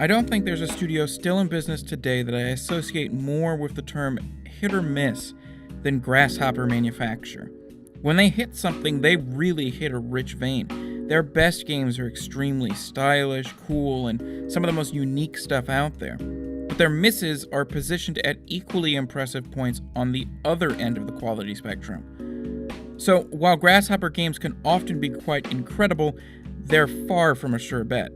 I don't think there's a studio still in business today that I associate more with the term hit or miss than Grasshopper Manufacture. When they hit something, they really hit a rich vein. Their best games are extremely stylish, cool, and some of the most unique stuff out there. But their misses are positioned at equally impressive points on the other end of the quality spectrum. So while Grasshopper games can often be quite incredible, they're far from a sure bet.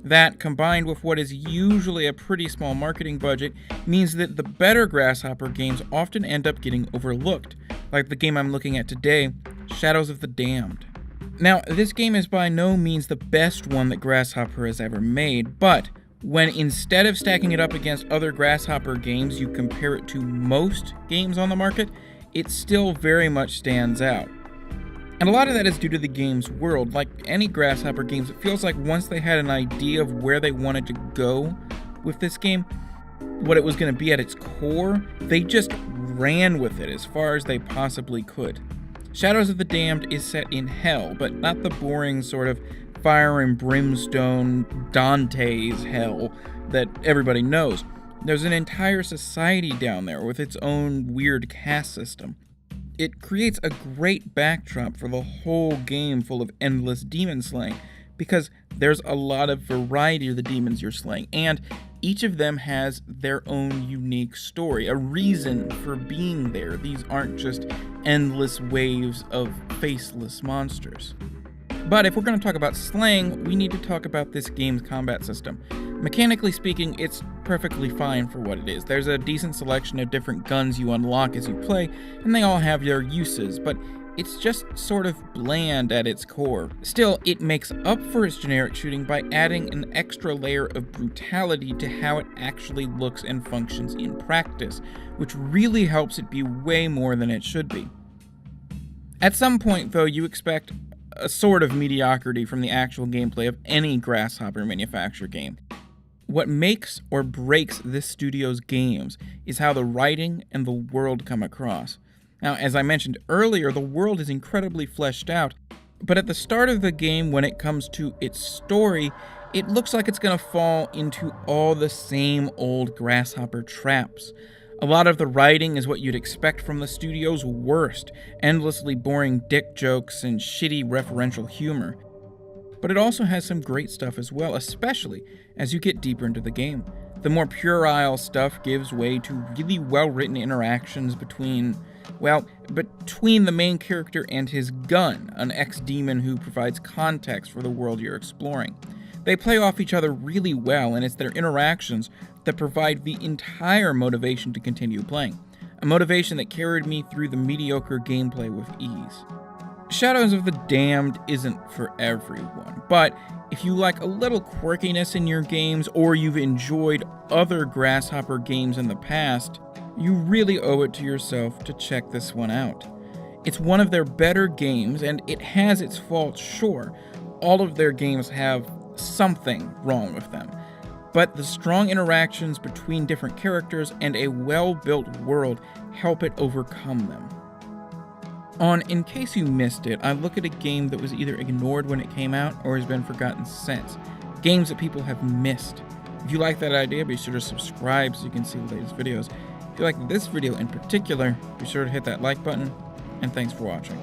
That, combined with what is usually a pretty small marketing budget, means that the better Grasshopper games often end up getting overlooked, like the game I'm looking at today, Shadows of the Damned. Now, this game is by no means the best one that Grasshopper has ever made, but when instead of stacking it up against other Grasshopper games, you compare it to most games on the market, it still very much stands out. And a lot of that is due to the game's world. Like any Grasshopper games, it feels like once they had an idea of where they wanted to go with this game, what it was going to be at its core, they just ran with it as far as they possibly could. Shadows of the Damned is set in hell, but not the boring sort of fire and brimstone Dante's hell that everybody knows. There's an entire society down there with its own weird caste system. It creates a great backdrop for the whole game full of endless demon slaying, because there's a lot of variety of the demons you're slaying, and each of them has their own unique story, a reason for being there. These aren't just endless waves of faceless monsters. But if we're going to talk about slaying, we need to talk about this game's combat system. Mechanically speaking, it's perfectly fine for what it is. There's a decent selection of different guns you unlock as you play, and they all have their uses, but it's just sort of bland at its core. Still, it makes up for its generic shooting by adding an extra layer of brutality to how it actually looks and functions in practice, which really helps it be way more than it should be. At some point, though, you expect a sort of mediocrity from the actual gameplay of any Grasshopper Manufacture game. What makes or breaks this studio's games is how the writing and the world come across. Now, as I mentioned earlier, the world is incredibly fleshed out, but at the start of the game, when it comes to its story, it looks like it's going to fall into all the same old Grasshopper traps. A lot of the writing is what you'd expect from the studio's worst, endlessly boring dick jokes and shitty referential humor. But it also has some great stuff as well, especially as you get deeper into the game. The more puerile stuff gives way to really well-written interactions between the main character and his gun, an ex-demon who provides context for the world you're exploring. They play off each other really well, and it's their interactions that provide the entire motivation to continue playing. A motivation that carried me through the mediocre gameplay with ease. Shadows of the Damned isn't for everyone, but if you like a little quirkiness in your games, or you've enjoyed other Grasshopper games in the past, you really owe it to yourself to check this one out. It's one of their better games, and it has its faults, sure. All of their games have something wrong with them, but the strong interactions between different characters and a well-built world help it overcome them. In case you missed it, I look at a game that was either ignored when it came out or has been forgotten since. Games that people have missed. If you like that idea, be sure to subscribe so you can see the latest videos. If you like this video in particular, be sure to hit that like button, and thanks for watching.